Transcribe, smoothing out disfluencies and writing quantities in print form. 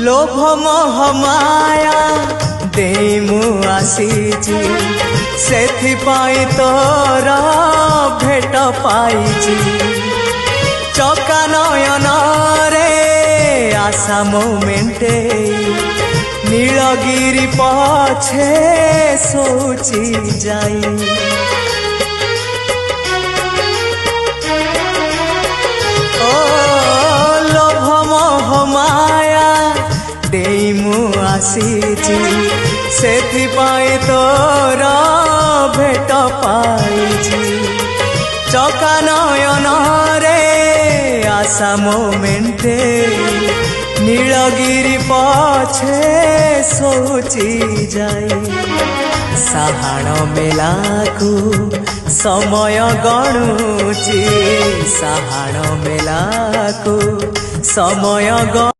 लोभ मोह माया दे मु आसीची सेथिपाई तोर भेट पाइची चका नयन रे आशा मोमेंटे नीलगिरी पछे सोची जाई ओ लोभ मोह माया दे मु आसीची सेथिपाई तोर भेट पाइची चका नयन रे आशा मोमेंटे नीलगिरी पछे सोची जाए साहाण मेलाकू समय गणुची साहाण मेलाकू समय